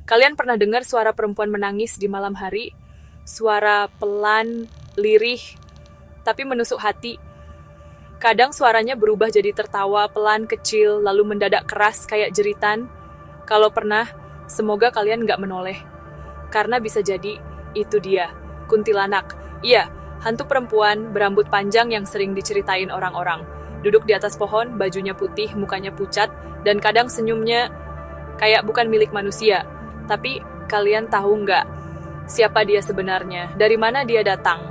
Kalian pernah dengar suara perempuan menangis di malam hari? Suara pelan, lirih, tapi menusuk hati. Kadang suaranya berubah jadi tertawa pelan kecil, lalu mendadak keras kayak jeritan. Kalau pernah, semoga kalian nggak menoleh. Karena bisa jadi, itu dia, kuntilanak. Iya, hantu perempuan berambut panjang yang sering diceritain orang-orang. Duduk di atas pohon, bajunya putih, mukanya pucat, dan kadang senyumnya kayak bukan milik manusia. Tapi kalian tahu nggak siapa dia sebenarnya? Dari mana dia datang?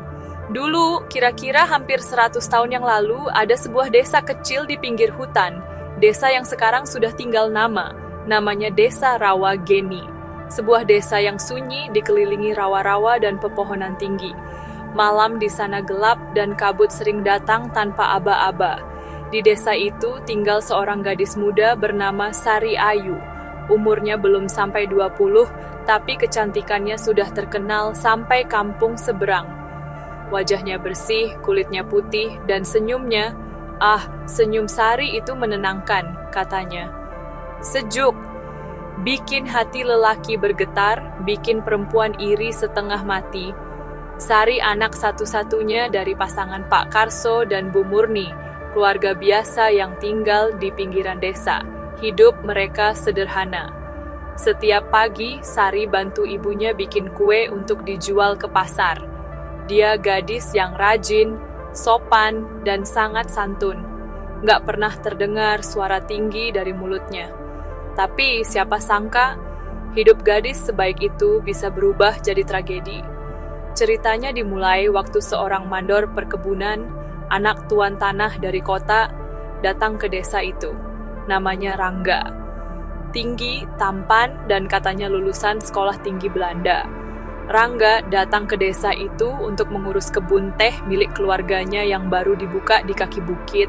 Dulu, kira-kira hampir 100 tahun yang lalu, ada sebuah desa kecil di pinggir hutan. Desa yang sekarang sudah tinggal nama. Namanya Desa Rawageni. Sebuah desa yang sunyi, dikelilingi rawa-rawa dan pepohonan tinggi. Malam di sana gelap dan kabut sering datang tanpa aba-aba. Di desa itu tinggal seorang gadis muda bernama Sari Ayu. Umurnya belum sampai 20, tapi kecantikannya sudah terkenal sampai kampung seberang. Wajahnya bersih, kulitnya putih, dan senyumnya, senyum Sari itu menenangkan, katanya. Sejuk, bikin hati lelaki bergetar, bikin perempuan iri setengah mati. Sari anak satu-satunya dari pasangan Pak Karso dan Bu Murni, keluarga biasa yang tinggal di pinggiran desa. Hidup mereka sederhana. Setiap pagi, Sari bantu ibunya bikin kue untuk dijual ke pasar. Dia gadis yang rajin, sopan, dan sangat santun. Nggak pernah terdengar suara tinggi dari mulutnya. Tapi siapa sangka, hidup gadis sebaik itu bisa berubah jadi tragedi. Ceritanya dimulai waktu seorang mandor perkebunan, anak tuan tanah dari kota, datang ke desa itu. Namanya Rangga. Tinggi, tampan, dan katanya lulusan sekolah tinggi Belanda. Rangga datang ke desa itu untuk mengurus kebun teh milik keluarganya yang baru dibuka di kaki bukit.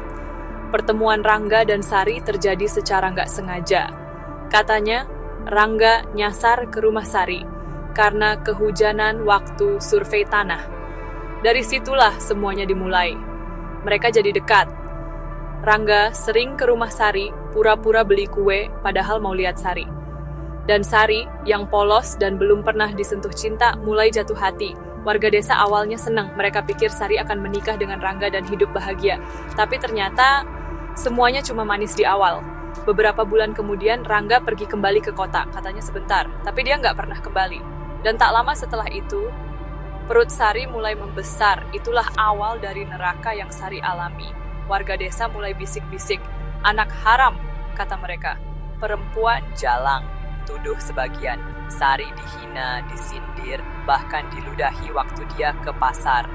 Pertemuan Rangga dan Sari terjadi secara nggak sengaja. Katanya, Rangga nyasar ke rumah Sari karena kehujanan waktu survei tanah. Dari situlah semuanya dimulai. Mereka jadi dekat. Rangga sering ke rumah Sari, pura-pura beli kue padahal mau lihat Sari. Dan Sari, yang polos dan belum pernah disentuh cinta, mulai jatuh hati. Warga desa awalnya senang, mereka pikir Sari akan menikah dengan Rangga dan hidup bahagia. Tapi ternyata, semuanya cuma manis di awal. Beberapa bulan kemudian, Rangga pergi kembali ke kota, katanya sebentar, tapi dia nggak pernah kembali. Dan tak lama setelah itu, perut Sari mulai membesar. Itulah awal dari neraka yang Sari alami. Warga desa mulai bisik-bisik, anak haram, kata mereka. Perempuan jalang. Tuduh sebagian, Sari dihina, disindir, bahkan diludahi waktu dia ke pasar.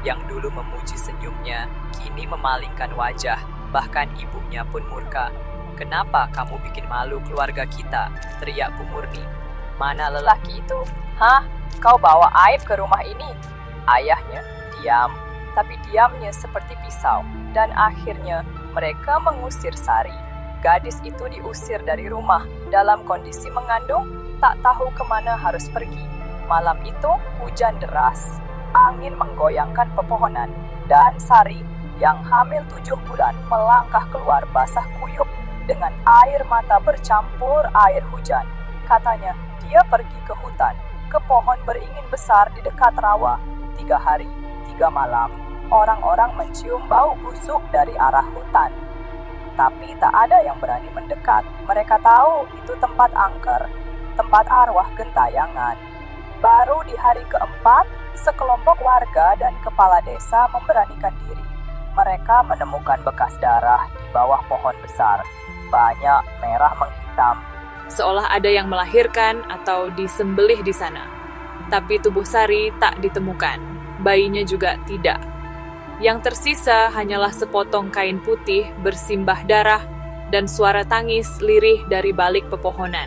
Yang dulu memuji senyumnya, kini memalingkan wajah, bahkan ibunya pun murka. Kenapa kamu bikin malu keluarga kita? Teriak Bu Murni. Mana lelaki itu? Hah? Kau bawa aib ke rumah ini? Ayahnya diam, tapi diamnya seperti pisau. Dan akhirnya mereka mengusir Sari. Gadis itu diusir dari rumah dalam kondisi mengandung, tak tahu kemana harus pergi. Malam itu hujan deras, angin menggoyangkan pepohonan, dan Sari yang hamil 7 bulan melangkah keluar basah kuyup dengan air mata bercampur air hujan. Katanya dia pergi ke hutan, ke pohon beringin besar di dekat rawa. 3 hari, 3 malam, orang-orang mencium bau busuk dari arah hutan. Tapi tak ada yang berani mendekat. Mereka tahu itu tempat angker, tempat arwah gentayangan. Baru di hari keempat, sekelompok warga dan kepala desa memberanikan diri. Mereka menemukan bekas darah di bawah pohon besar. Banyak merah menghitam. Seolah ada yang melahirkan atau disembelih di sana. Tapi tubuh Sari tak ditemukan. Bayinya juga tidak. Yang tersisa hanyalah sepotong kain putih bersimbah darah dan suara tangis lirih dari balik pepohonan.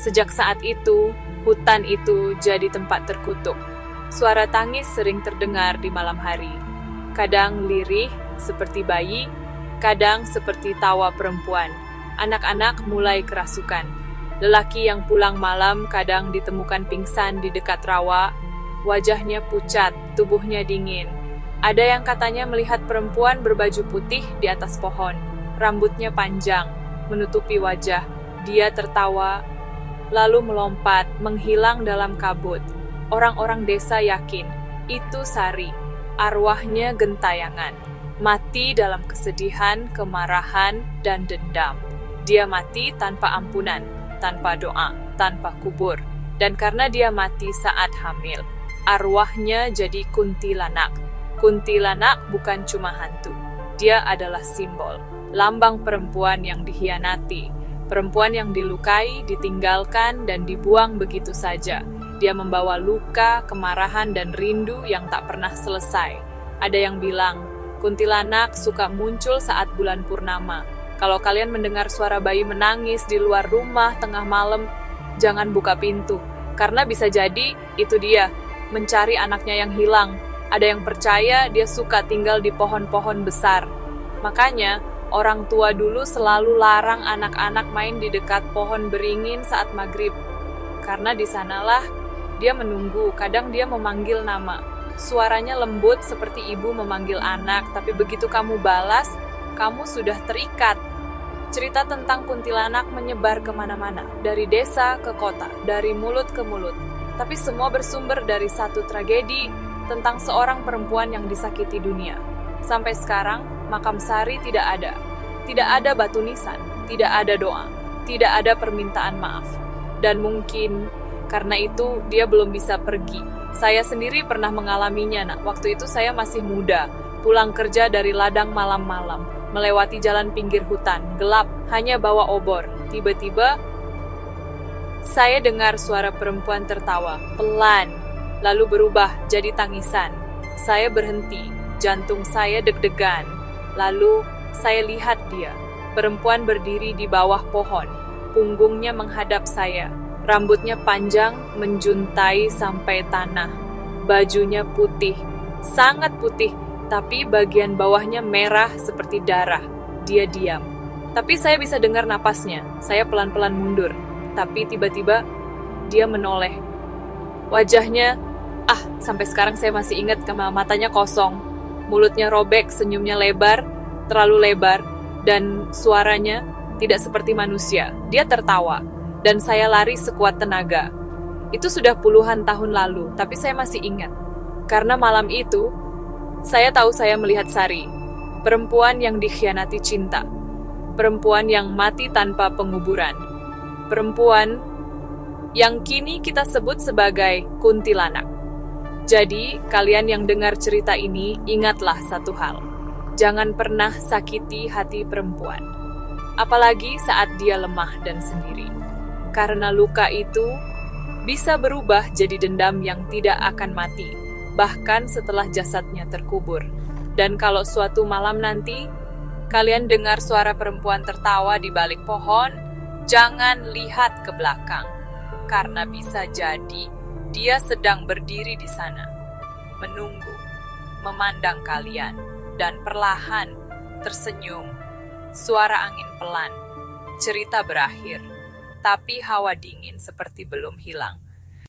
Sejak saat itu, hutan itu jadi tempat terkutuk. Suara tangis sering terdengar di malam hari. Kadang lirih seperti bayi, kadang seperti tawa perempuan. Anak-anak mulai kerasukan. Lelaki yang pulang malam kadang ditemukan pingsan di dekat rawa. Wajahnya pucat, tubuhnya dingin. Ada yang katanya melihat perempuan berbaju putih di atas pohon. Rambutnya panjang, menutupi wajah. Dia tertawa, lalu melompat, menghilang dalam kabut. Orang-orang desa yakin itu Sari, arwahnya gentayangan. Mati dalam kesedihan, kemarahan, dan dendam. Dia mati tanpa ampunan, tanpa doa, tanpa kubur. Dan karena dia mati saat hamil, arwahnya jadi kuntilanak. Kuntilanak bukan cuma hantu. Dia adalah simbol, lambang perempuan yang dikhianati, perempuan yang dilukai, ditinggalkan, dan dibuang begitu saja. Dia membawa luka, kemarahan, dan rindu yang tak pernah selesai. Ada yang bilang, kuntilanak suka muncul saat bulan purnama. Kalau kalian mendengar suara bayi menangis di luar rumah tengah malam, jangan buka pintu, karena bisa jadi itu dia, mencari anaknya yang hilang. Ada yang percaya dia suka tinggal di pohon-pohon besar. Makanya, orang tua dulu selalu larang anak-anak main di dekat pohon beringin saat maghrib. Karena di sanalah dia menunggu, kadang dia memanggil nama. Suaranya lembut seperti ibu memanggil anak, tapi begitu kamu balas, kamu sudah terikat. Cerita tentang kuntilanak menyebar kemana-mana, dari desa ke kota, dari mulut ke mulut. Tapi semua bersumber dari satu tragedi tentang seorang perempuan yang disakiti dunia. Sampai sekarang, makam Sari tidak ada. Tidak ada batu nisan, tidak ada doa, tidak ada permintaan maaf. Dan mungkin karena itu dia belum bisa pergi. Saya sendiri pernah mengalaminya, nak. Waktu itu saya masih muda, pulang kerja dari ladang malam-malam, melewati jalan pinggir hutan, gelap, hanya bawa obor. Tiba-tiba, saya dengar suara perempuan tertawa, pelan, lalu berubah jadi tangisan. Saya berhenti, jantung saya deg-degan. Lalu, saya lihat dia, perempuan berdiri di bawah pohon, punggungnya menghadap saya. Rambutnya panjang, menjuntai sampai tanah. Bajunya putih, sangat putih, tapi bagian bawahnya merah seperti darah. Dia diam. Tapi saya bisa dengar napasnya. Saya pelan-pelan mundur. Tapi tiba-tiba, dia menoleh. Wajahnya, sampai sekarang saya masih ingat, matanya kosong. Mulutnya robek, senyumnya lebar, terlalu lebar. Dan suaranya tidak seperti manusia. Dia tertawa. Dan saya lari sekuat tenaga. Itu sudah puluhan tahun lalu, tapi saya masih ingat. Karena malam itu, saya tahu saya melihat Sari, perempuan yang dikhianati cinta, perempuan yang mati tanpa penguburan, perempuan yang kini kita sebut sebagai kuntilanak. Jadi, kalian yang dengar cerita ini, ingatlah satu hal. Jangan pernah sakiti hati perempuan, apalagi saat dia lemah dan sendiri. Karena luka itu bisa berubah jadi dendam yang tidak akan mati, bahkan setelah jasadnya terkubur. Dan kalau suatu malam nanti, kalian dengar suara perempuan tertawa di balik pohon, jangan lihat ke belakang. Karena bisa jadi dia sedang berdiri di sana, menunggu, memandang kalian, dan perlahan tersenyum. Suara angin pelan, cerita berakhir. Tapi hawa dingin seperti belum hilang.